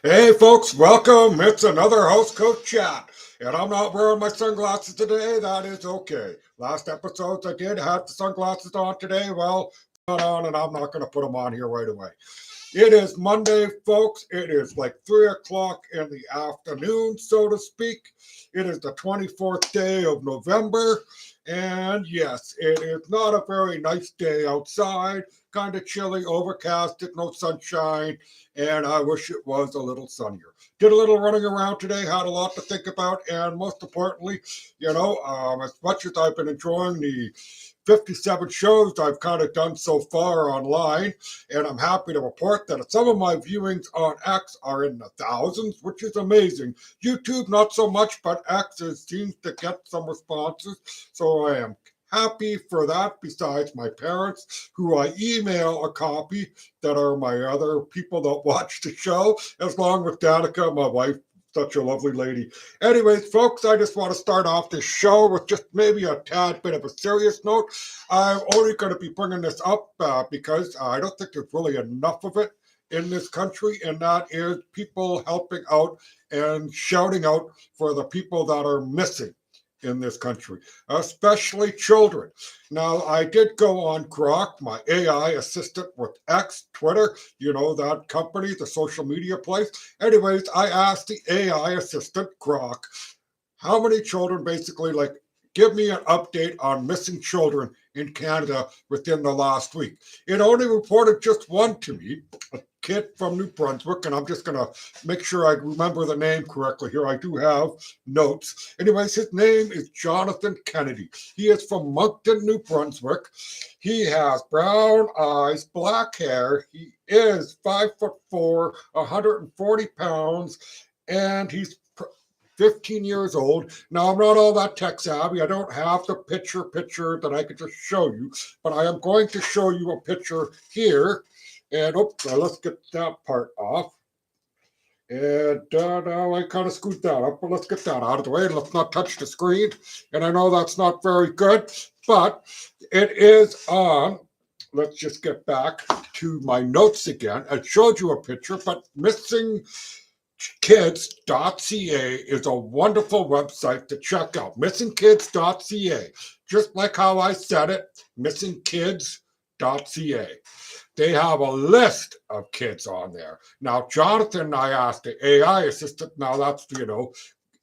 Hey folks, welcome. It's another housecoat chat. And I'm not wearing my sunglasses today. That is okay. Last episodes I did have the sunglasses on today. Well, not on, and I'm not going to put them on here right away. It is Monday, folks. It is like 3 o'clock in the afternoon, so to speak. It is the 24th day of November. And yes, it is not a very nice day outside. Kind of chilly, overcasted, no sunshine. And I wish it was a little sunnier. Did a little running around today, had a lot to think about. And most importantly, as much as I've been enjoying the 57 shows I've kind of done so far online, and I'm happy to report that some of my viewings on X are in the thousands, which is amazing. YouTube, not so much, but X seems to get some responses, so I am happy for that. Besides my parents, who I email a copy, that are my other people that watch the show, as long with Danica, my wife, such a lovely lady. Anyways, folks, I just want to start off this show with just maybe a tad bit of a serious note. I'm only going to be bringing this up because I don't think there's really enough of it in this country, and that is people helping out and shouting out for the people that are missing in this country, especially children. Now, I did go on Grok, my AI assistant with X, Twitter, that company, the social media place. Anyways, I asked the AI assistant, Grok, how many children basically, like, give me an update on missing children in Canada within the last week. It only reported just one to me, a kid from New Brunswick, and I'm just going to make sure I remember the name correctly here. I do have notes. Anyways, his name is Jonathan Kennedy. He is from Moncton, New Brunswick. He has brown eyes, black hair. He is 5'4", 140 pounds, and he's 15 years old. Now, I'm not all that tech savvy. I don't have the picture that I could just show you, but I am going to show you a picture here. And let's get that part off. And now I kind of scoot that up, but let's get that out of the way. Let's not touch the screen. And I know that's not very good, but it is on. Let's just get back to my notes again. I showed you a picture, but missing Kids.ca is a wonderful website to check out. Missingkids.ca. Just like how I said it, missingkids.ca. They have a list of kids on there. Now, Jonathan, I asked the AI assistant, now that's, it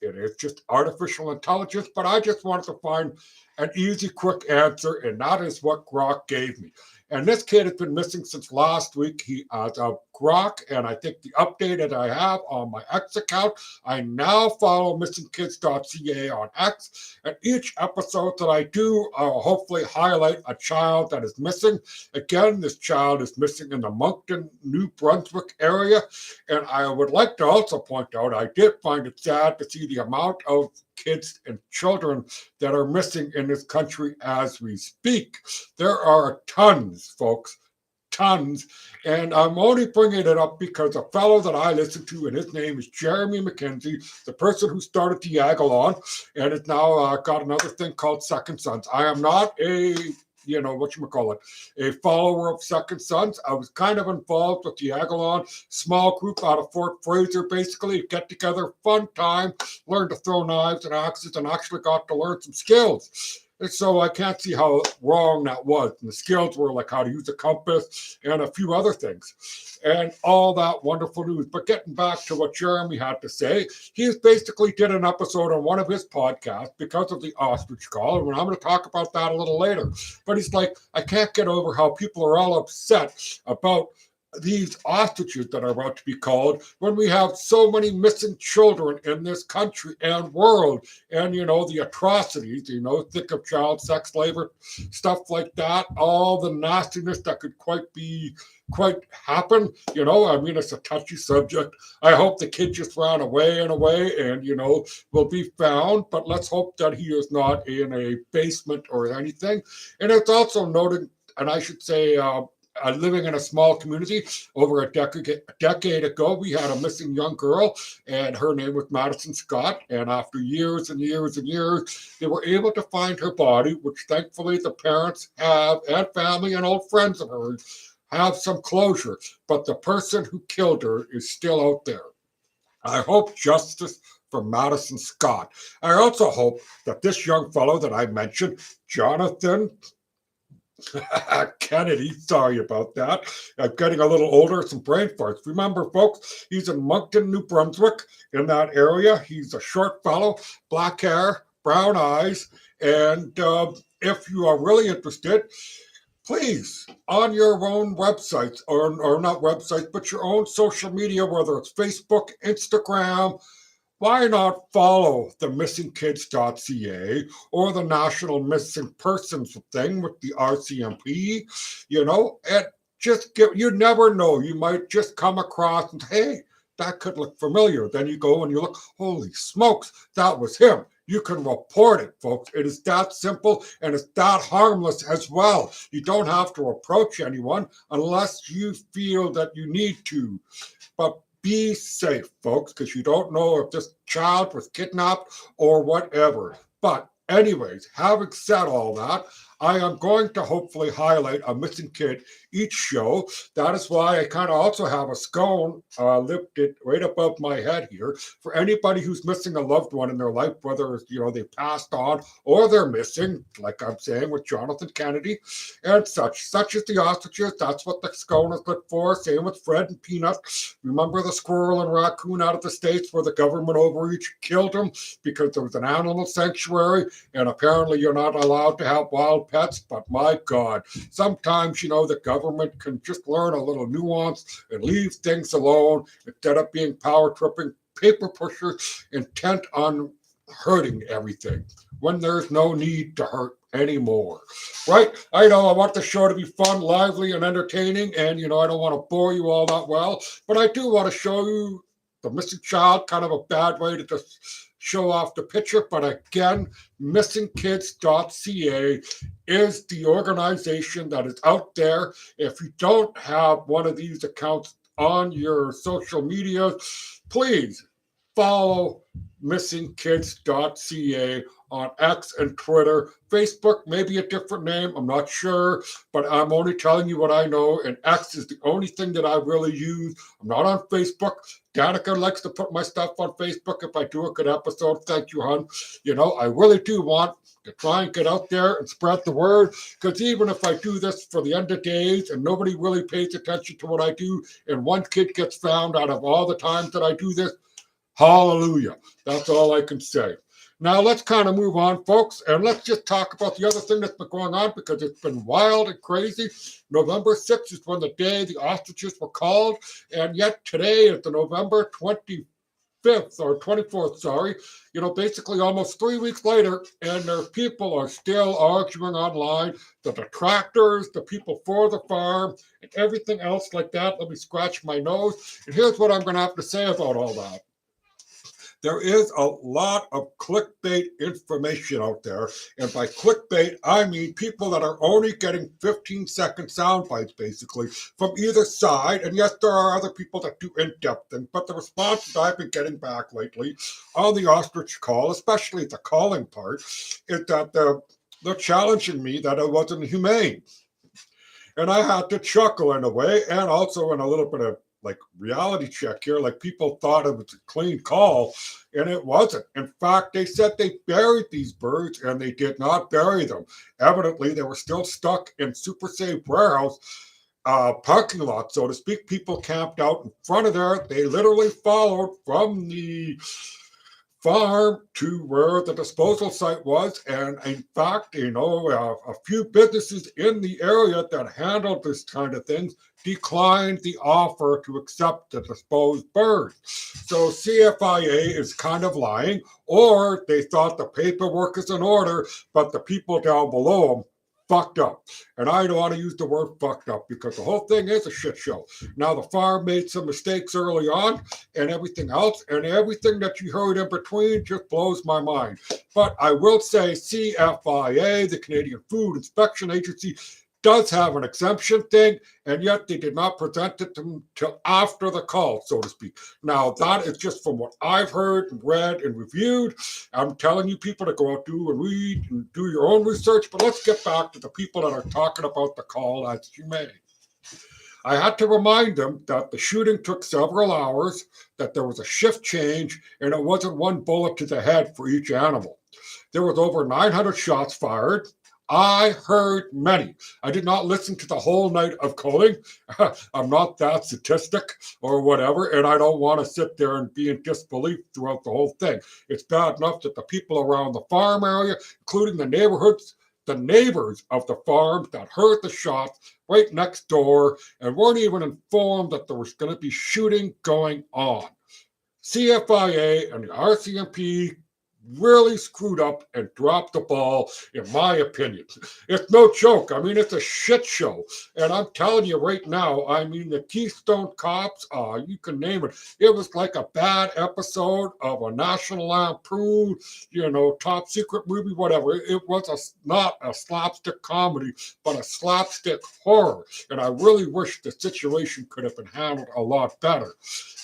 is just artificial intelligence, but I just wanted to find an easy, quick answer, and that is what Grok gave me. And this kid has been missing since last week. He has a Grok, and I think the update that I have on my X account, I now follow missingkids.ca on X. And each episode that I do, I'll hopefully highlight a child that is missing. Again, this child is missing in the Moncton, New Brunswick area. And I would like to also point out, I did find it sad to see the amount of kids and children that are missing in this country as we speak. There are tons, folks, tons. And I'm only bringing it up because a fellow that I listen to, and his name is Jeremy McKenzie, the person who started Diagolon, and it's now got another thing called Second Sons. I am not a follower of Second Sons. I was kind of involved with the Agalon small group out of Fort Fraser, basically, get together, fun time, learn to throw knives and axes, and actually got to learn some skills. And so I can't see how wrong that was. And the skills were like how to use a compass and a few other things. And all that wonderful news. But getting back to what Jeremy had to say, he basically did an episode on one of his podcasts because of the ostrich call. And I'm going to talk about that a little later. But he's like, I can't get over how people are all upset about these ostriches that are about to be called when we have so many missing children in this country and world, and the atrocities, think of child sex labor, stuff like that, all the nastiness that could quite happen. It's a touchy subject. I hope the kid just ran away and will be found, but let's hope that he is not in a basement or anything. And it's also noted, and I should say, living in a small community over a decade ago, we had a missing young girl, and her name was Madison Scott. And after years and years and years, they were able to find her body, which thankfully the parents have, and family and old friends of hers have some closure. But the person who killed her is still out there. I hope justice for Madison Scott. I also hope that this young fellow that I mentioned, Jonathan Kennedy, sorry about that. I'm getting a little older, some brain farts. Remember, folks, he's in Moncton, New Brunswick, in that area. He's a short fellow, black hair, brown eyes, and if you are really interested, please, on your own websites, or not websites, but your own social media, whether it's Facebook, Instagram, why not follow the missingkids.ca or the National Missing Persons thing with the RCMP, and just you never know, you might just come across and hey, that could look familiar. Then you go and you look, holy smokes, that was him. You can report it, folks. It is that simple and it's that harmless as well. You don't have to approach anyone unless you feel that you need to. But be safe, folks, because you don't know if this child was kidnapped or whatever. But anyways, having said all that, I am going to hopefully highlight a missing kid each show. That is why I kind of also have a scone lifted right above my head here for anybody who's missing a loved one in their life, whether they passed on or they're missing, like I'm saying with Jonathan Kennedy and such. Such as the ostriches. That's what the scone is lit for. Same with Fred and Peanut. Remember the squirrel and raccoon out of the States where the government overreach killed them because there was an animal sanctuary and apparently you're not allowed to have wild pets. But my God, sometimes, the government can just learn a little nuance and leave things alone instead of being power tripping paper pushers intent on hurting everything when there's no need to hurt anymore. Right? I know I want the show to be fun, lively, and entertaining, and I don't want to bore you all that well, but I do want to show you the missing child, kind of a bad way to just show off the picture. But again, missingkids.ca is the organization that is out there. If you don't have one of these accounts on your social media, please follow missingkids.ca on X and Twitter. Facebook, maybe a different name, I'm not sure, but I'm only telling you what I know, and X is the only thing that I really use. I'm not on Facebook. Danica likes to put my stuff on Facebook if I do a good episode. Thank you, hon. I really do want to try and get out there and spread the word, because even if I do this for the end of days and nobody really pays attention to what I do, and one kid gets found out of all the times that I do this, hallelujah. That's all I can say. Now, let's kind of move on, folks, and let's just talk about the other thing that's been going on because it's been wild and crazy. November 6th is when the day the ostriches were called, and yet today is the November 25th or 24th, sorry. Basically almost 3 weeks later, and their people are still arguing online, the detractors, the people for the farm, and everything else like that. Let me scratch my nose, and here's what I'm going to have to say about all that. There is a lot of clickbait information out there. And by clickbait, I mean people that are only getting 15-second sound bites, basically, from either side. And yes, there are other people that do in-depth things. But the responses I've been getting back lately on the ostrich call, especially the calling part, is that they're challenging me that it wasn't humane. And I had to chuckle in a way, and also in a little bit of reality check here, people thought it was a clean call, and it wasn't. In fact, they said they buried these birds, and they did not bury them. Evidently, they were still stuck in Super Safe warehouse parking lot, so to speak. People camped out in front of there. They literally followed from the farm to where the disposal site was, and in fact, a few businesses in the area that handled this kind of things declined the offer to accept the disposed birds. So CFIA is kind of lying, or they thought the paperwork is in order, but the people down below them fucked up. And I don't want to use the word fucked up because the whole thing is a shit show. Now, the farm made some mistakes early on and everything else, and everything that you heard in between just blows my mind. But I will say CFIA, the Canadian Food Inspection Agency, does have an exemption thing, and yet they did not present it till after the call, so to speak. Now, that is just from what I've heard and read and reviewed. I'm telling you people to go out, do and read and do your own research, but let's get back to the people that are talking about the call as humane. I had to remind them that the shooting took several hours, that there was a shift change, and it wasn't one bullet to the head for each animal. There was over 900 shots fired. I heard many. I did not listen to the whole night of culling. I'm not that statistic or whatever, and I don't want to sit there and be in disbelief throughout the whole thing. It's bad enough that the people around the farm area, including the neighbors of the farms that heard the shots right next door and weren't even informed that there was going to be shooting going on. CFIA and the RCMP really screwed up and dropped the ball, in my opinion. It's no joke. I mean, it's a shit show. And I'm telling you right now, I mean, the Keystone Cops, you can name it. It was like a bad episode of a National Lampoon, top secret movie, whatever. It was not a slapstick comedy, but a slapstick horror. And I really wish the situation could have been handled a lot better.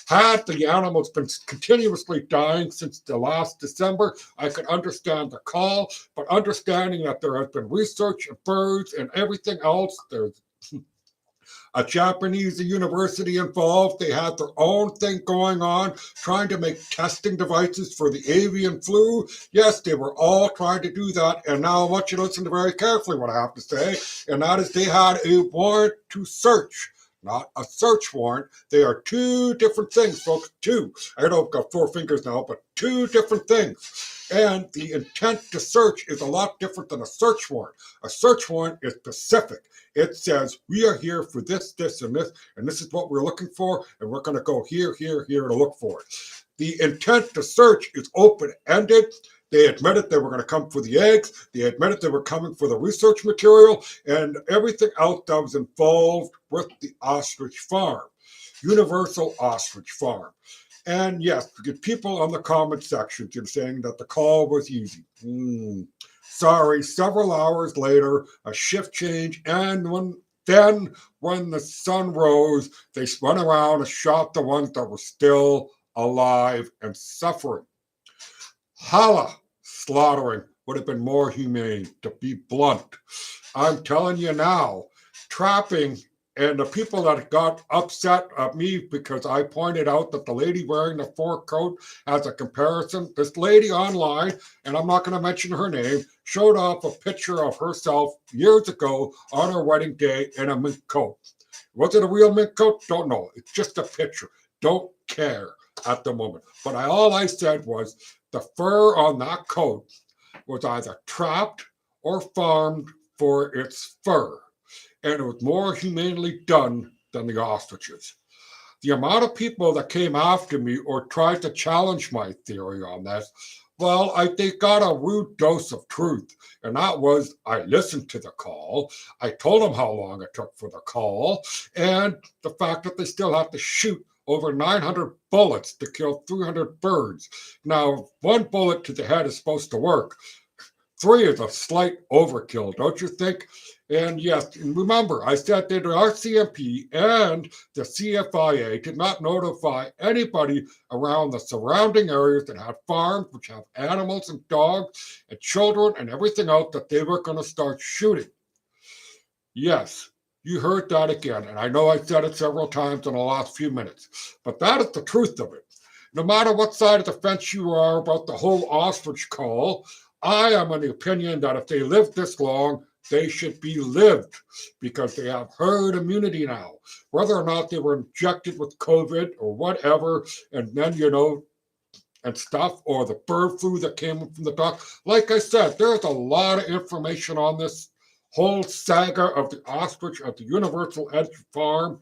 Had the animals been continuously dying since the last December, I could understand the call, but understanding that there has been research of birds and everything else, there's a Japanese university involved. They had their own thing going on, trying to make testing devices for the avian flu. Yes, they were all trying to do that. And now I want you to listen to very carefully what I have to say. And that is they had a warrant to search. Not a search warrant. They are two different things, folks. Two. I know I've got four fingers now, but two different things. And the intent to search is a lot different than a search warrant. A search warrant is specific. It says, we are here for this, this, and this is what we're looking for, and we're going to go here, here, here to look for it. The intent to search is open-ended. They admitted they were going to come for the eggs. They admitted they were coming for the research material and everything else that was involved with the ostrich farm, Universal Ostrich Farm. And yes, people on the comment sections are saying that the call was easy. Sorry, several hours later, a shift change, and when the sun rose, they spun around and shot the ones that were still alive and suffering. Holla, slaughtering would have been more humane, to be blunt. I'm telling you now, trapping, and the people that got upset at me because I pointed out that the lady wearing the fur coat, as a comparison, this lady online, and I'm not going to mention her name, showed off a picture of herself years ago on her wedding day in a mink coat. Was it a real mink coat? Don't know. It's just a picture. Don't care at the moment. But all I said was the fur on that coat was either trapped or farmed for its fur. And it was more humanely done than the ostriches. The amount of people that came after me or tried to challenge my theory on this, well, they got a rude dose of truth. And that was, I listened to the call. I told them how long it took for the call. And the fact that they still have to shoot over 900 bullets to kill 300 birds. Now, one bullet to the head is supposed to work. 3 is a slight overkill, don't you think? And yes, remember, I said that the RCMP and the CFIA did not notify anybody around the surrounding areas that have farms, which have animals and dogs and children and everything else, that they were going to start shooting. Yes, you heard that again, and I know I said it several times in the last few minutes, but that is the truth of it. No matter what side of the fence you are about the whole ostrich call, I am in the opinion that if they lived this long, they should be lived because they have herd immunity now. Whether or not they were injected with COVID or whatever, and then, and stuff, or the bird flu that came from the duck. Like I said, there's a lot of information on this whole saga of the ostrich at the Universal Edge Farm.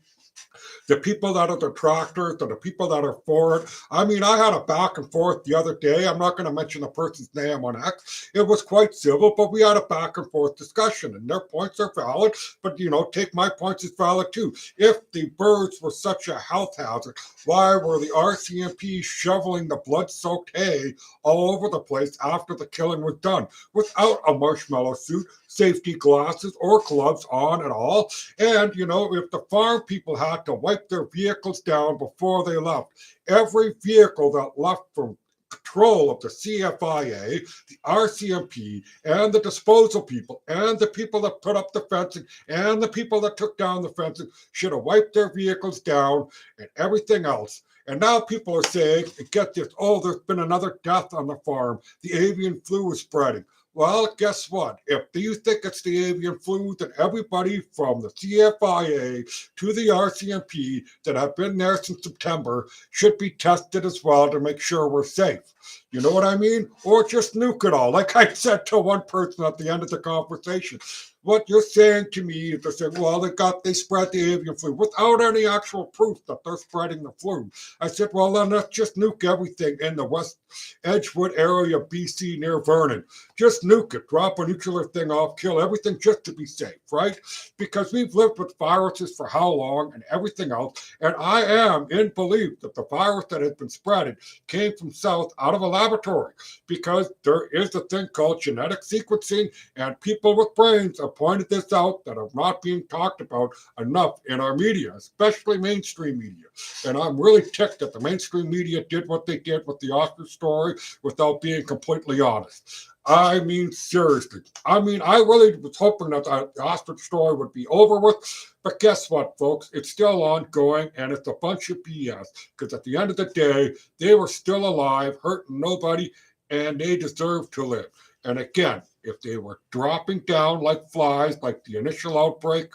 The people that are detractors, the people that are for it. I mean, I had a back and forth the other day. I'm not going to mention the person's name on X. It was quite civil, but we had a back and forth discussion, and their points are valid. But, take my points as valid too. If the birds were such a health hazard, why were the RCMP shoveling the blood-soaked hay all over the place after the killing was done without a marshmallow suit, safety glasses, or gloves on at all? And, if the farm people had to wipe their vehicles down before they left, every vehicle that left from control of the CFIA, the RCMP, and the disposal people, and the people that put up the fencing, and the people that took down the fencing should have wiped their vehicles down and everything else. And now people are saying, get this, oh, there's been another death on the farm. The avian flu is spreading. Well, guess what? If you think it's the avian flu, then everybody from the CFIA to the RCMP that have been there since September should be tested as well to make sure we're safe. You know what I mean? Or just nuke it all. Like I said to one person at the end of the conversation, what you're saying to me is they're saying, well, they spread the avian flu without any actual proof that they're spreading the flu. I said, well, then let's just nuke everything in the West Edgewood area, BC, near Vernon. Just nuke it, drop a nuclear thing off, kill everything just to be safe, right? Because we've lived with viruses for how long and everything else. And I am in belief that the virus that has been spreading came from south out of a laboratory, because there is a thing called genetic sequencing, and people with brains have pointed this out that are not being talked about enough in our media, especially mainstream media. And I'm really ticked that the mainstream media did what they did with the ostrich story without being completely honest. I mean, seriously. I mean, I really was hoping that the ostrich story would be over with. But guess what, folks? It's still ongoing, and it's a bunch of BS. Because at the end of the day, they were still alive, hurting nobody, and they deserve to live. And again, if they were dropping down like flies, like the initial outbreak,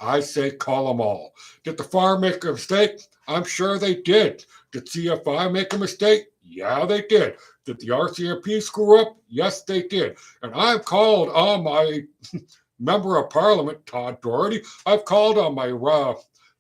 I say call them all. Did the farm make a mistake? I'm sure they did. Did CFI make a mistake? Yeah, they did. Did the RCMP screw up? Yes, they did. And I've called on my member of parliament, Todd Doherty. I've called on my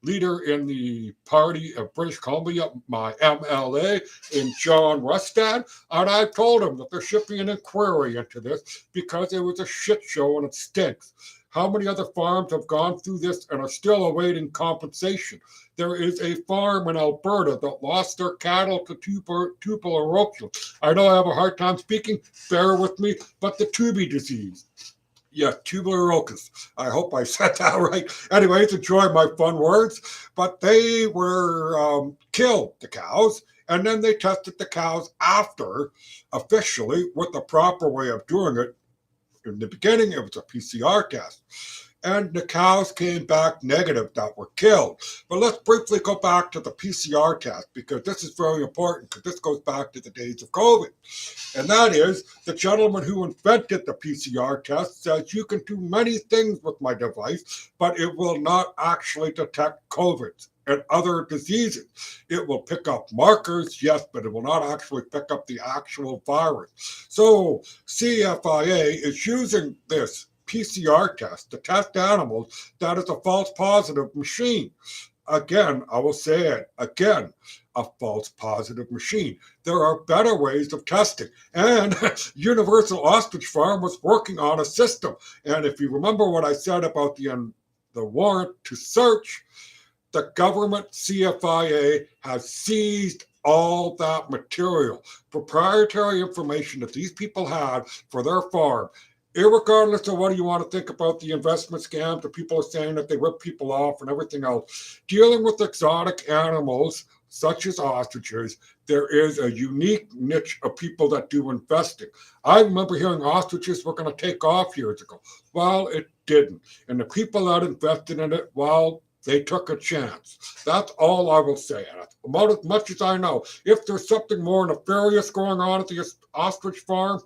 leader in the party of British Columbia, my MLA, in John Rustad, and I've told him that there should be an inquiry into this because it was a shit show and it stinks. How many other farms have gone through this and are still awaiting compensation? There is a farm in Alberta that lost their cattle to tuberculosis. I know I have a hard time speaking, bear with me, but the TB disease. Yeah, tuberculosis. I hope I said that right. Anyways, enjoy my fun words. But they were killed, the cows, and then they tested the cows after, officially, with the proper way of doing it. In the beginning, it was a PCR test. And the cows came back negative that were killed. But let's briefly go back to the PCR test, because this is very important, because this goes back to the days of COVID. And that is, the gentleman who invented the PCR test says you can do many things with my device, but it will not actually detect COVID and other diseases. It will pick up markers, yes, but it will not actually pick up the actual virus. So CFIA is using this PCR test to test animals that is a false positive machine. Again, I will say it again, a false positive machine. There are better ways of testing. And Universal Ostrich Farm was working on a system. And if you remember what I said about the warrant to search, the government CFIA has seized all that material, proprietary information that these people had for their farm. Irregardless of what you want to think about the investment scams, the people are saying that they rip people off and everything else. Dealing with exotic animals, such as ostriches, there is a unique niche of people that do investing. I remember hearing ostriches were going to take off years ago. Well, it didn't. And the people that invested in it, well, they took a chance. That's all I will say. About as much as I know. If there's something more nefarious going on at the ostrich farm,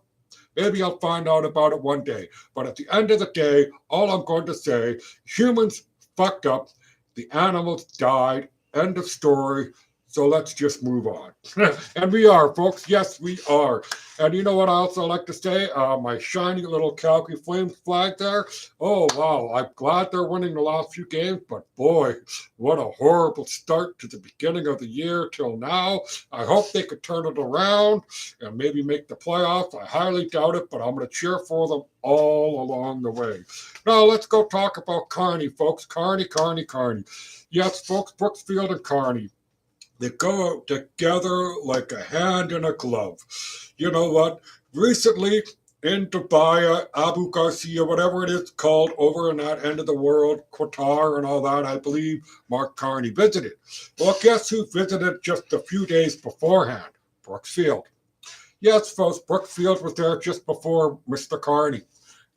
maybe I'll find out about it one day. But at the end of the day, all I'm going to say, humans fucked up. The animals died. End of story. So let's just move on. And we are, folks. Yes, we are. And you know what I also like to say? My shiny little Calgary Flames flag there. Oh, wow. I'm glad they're winning the last few games. But boy, what a horrible start to the beginning of the year till now. I hope they could turn it around and maybe make the playoffs. I highly doubt it, but I'm going to cheer for them all along the way. Now, let's go talk about Carney, folks. Carney. Yes, folks, Brooksfield and Carney. They go together like a hand in a glove. You know what? Recently, in Dubai, Abu Garcia, whatever it is called, over in that end of the world, Qatar and all that, I believe Mark Carney visited. Well, guess who visited just a few days beforehand? Brooksfield. Yes, folks, Brookfield was there just before Mr. Carney.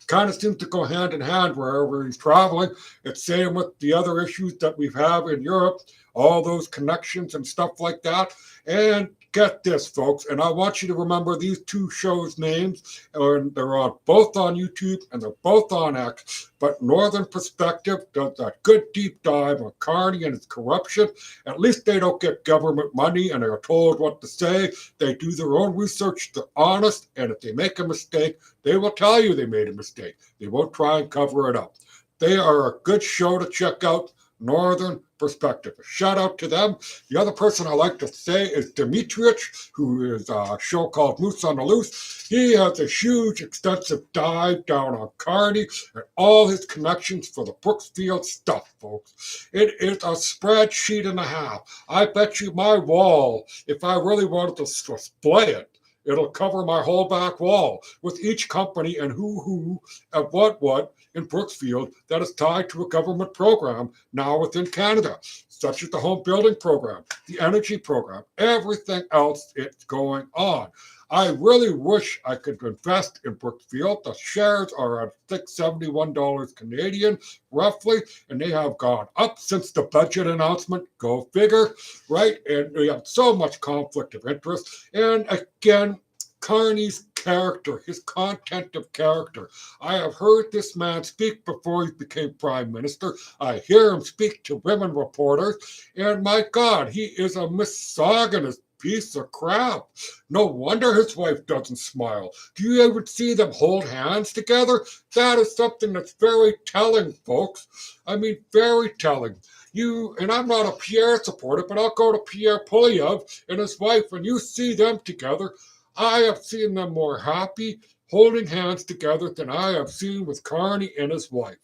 Kind of seems to go hand in hand wherever he's traveling. It's same with the other issues that we have in Europe, all those connections and stuff like that. And get this, folks, and I want you to remember these two shows' names, and they're on both on YouTube and they're both on X. But Northern Perspective does that good deep dive on Carney and his corruption. At least they don't get government money and they're told what to say. They do their own research, they're honest, and if they make a mistake, they will tell you they made a mistake. They won't try and cover it up. They are a good show to check out, Northern Perspective. A shout out to them. The other person I like to say is Dimitrich, who is a show called Moose on the Loose. He has a huge, extensive dive down on Carney and all his connections for the Brookfield stuff, folks. It is a spreadsheet and a half. I bet you my wall, if I really wanted to display it, it'll cover my whole back wall with each company and who, and what in Brookfield that is tied to a government program now within Canada, such as the home building program, the energy program, everything else it's going on. I really wish I could invest in Brookfield. The shares are at $671 Canadian, roughly, and they have gone up since the budget announcement. Go figure, right? And we have so much conflict of interest. And again, Carney's character, his content of character. I have heard this man speak before he became prime minister. I hear him speak to women reporters, and my God, he is a misogynist piece of crap. No wonder his wife doesn't smile. Do you ever see them hold hands together? That is something that's very telling, folks. I mean, very telling. You and I'm not a Pierre supporter, but I'll go to Pierre Polyev and his wife. When you see them together, I have seen them more happy holding hands together than I have seen with Carney and his wife.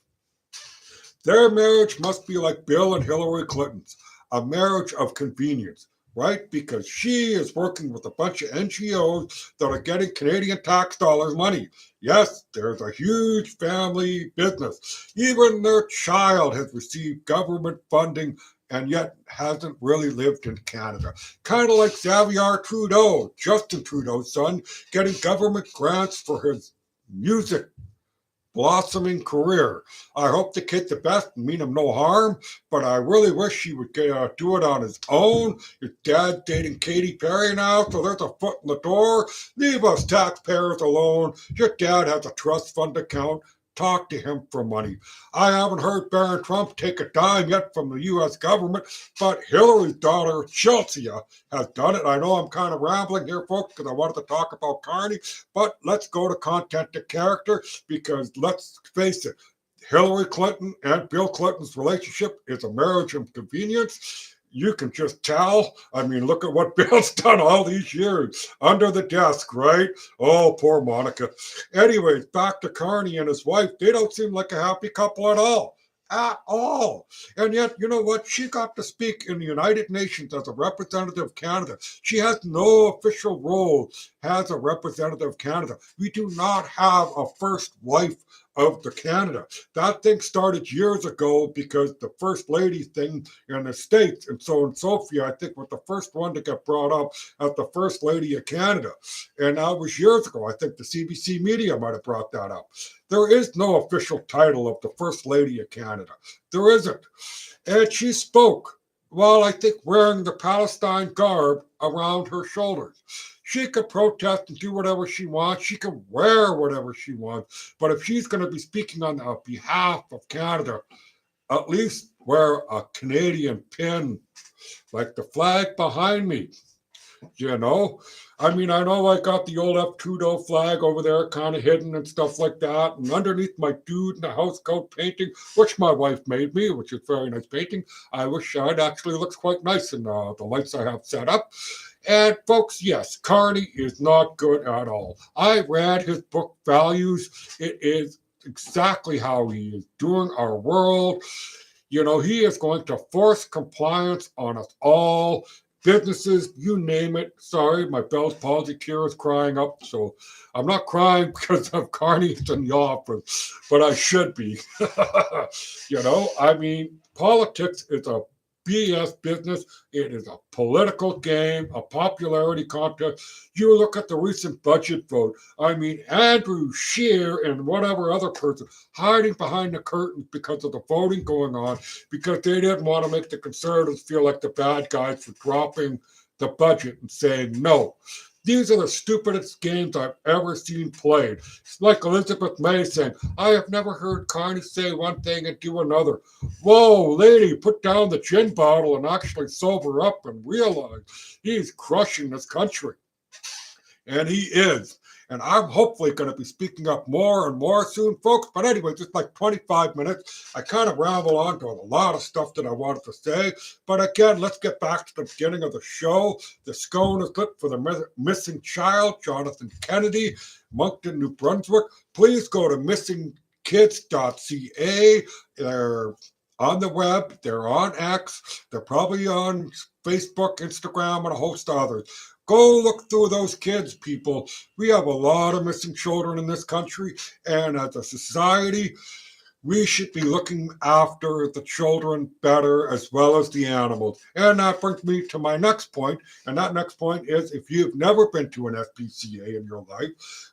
Their marriage must be like Bill and Hillary Clinton's, a marriage of convenience, right? Because she is working with a bunch of NGOs that are getting Canadian tax dollars money. Yes, there's a huge family business. Even their child has received government funding and yet hasn't really lived in Canada. Kind of like Xavier Trudeau, Justin Trudeau's son, getting government grants for his music blossoming career. I hope the kid's the best and mean him no harm, but I really wish he would do it on his own. His dad's dating Katy Perry now, so there's a foot in the door. Leave us taxpayers alone. Your dad has a trust fund account. Talk to him for money. I haven't heard Barron Trump take a dime yet from the U.S. government, but Hillary's daughter, Chelsea, has done it. I know I'm kind of rambling here, folks, because I wanted to talk about Carney, but let's go to content to character, because let's face it, Hillary Clinton and Bill Clinton's relationship is a marriage of convenience. You can just tell. I mean, look at what Bill's done all these years under the desk, right? Oh, poor Monica. Anyways, back to Carney and his wife. They don't seem like a happy couple at all. At all. And yet, you know what? She got to speak in the United Nations as a representative of Canada. She has no official role as a representative of Canada. We do not have a first wife of the Canada. That thing started years ago because the first lady thing in the States, and so in Sophia, I think, was the first one to get brought up as the first lady of Canada. And that was years ago. I think the CBC media might have brought that up. There is no official title of the first lady of Canada. There isn't. And she spoke while I think wearing the Palestine garb around her shoulders. She could protest and do whatever she wants. She can wear whatever she wants. But if she's going to be speaking on behalf of Canada, at least wear a Canadian pin, like the flag behind me. You know, I mean, I know I got the old F. Trudeau flag over there kind of hidden and stuff like that. And underneath my dude in the housecoat painting, which my wife made me, which is a very nice painting, I wish it actually looks quite nice in the lights I have set up. And folks, yes, Carney is not good at all. I read his book, Values. It is exactly how he is doing our world. You know, he is going to force compliance on us all. Businesses, you name it. Sorry, my Bell's palsy tear is crying up. So I'm not crying because of Carney's in the office, but I should be. You know, I mean, politics is a BS business. It is a political game, a popularity contest. You look at the recent budget vote. I mean, Andrew Scheer and whatever other person hiding behind the curtains because of the voting going on, because they didn't want to make the conservatives feel like the bad guys for dropping the budget and saying no. These are the stupidest games I've ever seen played. It's like Elizabeth May saying, I have never heard Carney say one thing and do another. Whoa, lady, put down the gin bottle and actually sober up and realize he's crushing this country. And he is. And I'm hopefully going to be speaking up more and more soon, folks. But anyway, just like 25 minutes, I kind of ramble on to a lot of stuff that I wanted to say. But again, let's get back to the beginning of the show. The scone is lit for the missing child, Jonathan Kennedy, Moncton, New Brunswick. Please go to missingkids.ca. They're on the web. They're on X. They're probably on Facebook, Instagram, and a host of others. Go look through those kids, people. We have a lot of missing children in this country, and as a society, we should be looking after the children better as well as the animals. And that brings me to my next point, and that next point is if you've never been to an SPCA in your life,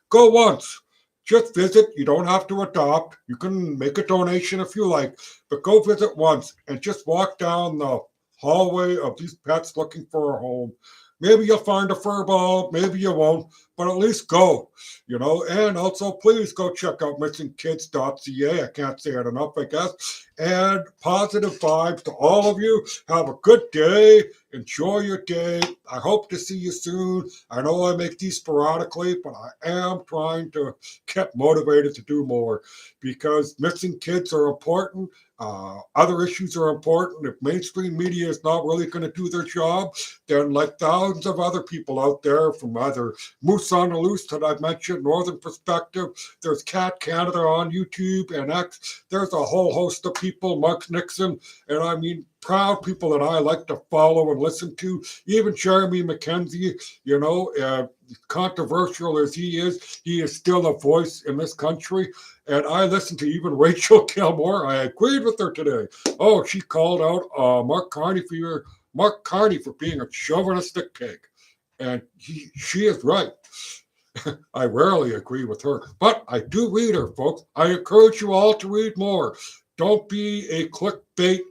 go once. Just visit. You don't have to adopt. You can make a donation if you like, but go visit once and just walk down the hallway of these pets looking for a home. Maybe you'll find a fur ball, maybe you won't, but at least go, and also please go check out missingkids.ca. I can't say it enough, I guess. And positive vibes to all of you. Have a good day. Enjoy your day. I hope to see you soon. I know I make these sporadically, but I am trying to get motivated to do more because missing kids are important. Other issues are important. If mainstream media is not really going to do their job, then like thousands of other people out there from either Moose on the Loose that I've mentioned, Northern Perspective, there's Cat Canada on YouTube and X, there's a whole host of people, Mark Nixon, and I mean, proud people that I like to follow and listen to, even Jeremy McKenzie, controversial as he is still a voice in this country. And I listened to even Rachel Gilmore. I agreed with her today. Oh, she called out Mark Carney for being a chauvinistic pig. And she is right. I rarely agree with her, but I do read her, folks. I encourage you all to read more. Don't be a clickbait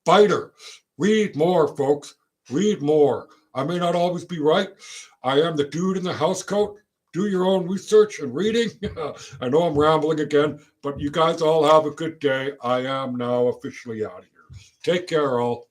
fighter. Read more, folks. Read more. I may not always be right. I am the dude in the housecoat. Do your own research and reading. I know I'm rambling again, but you guys all have a good day. I am now officially out of here. Take care, all.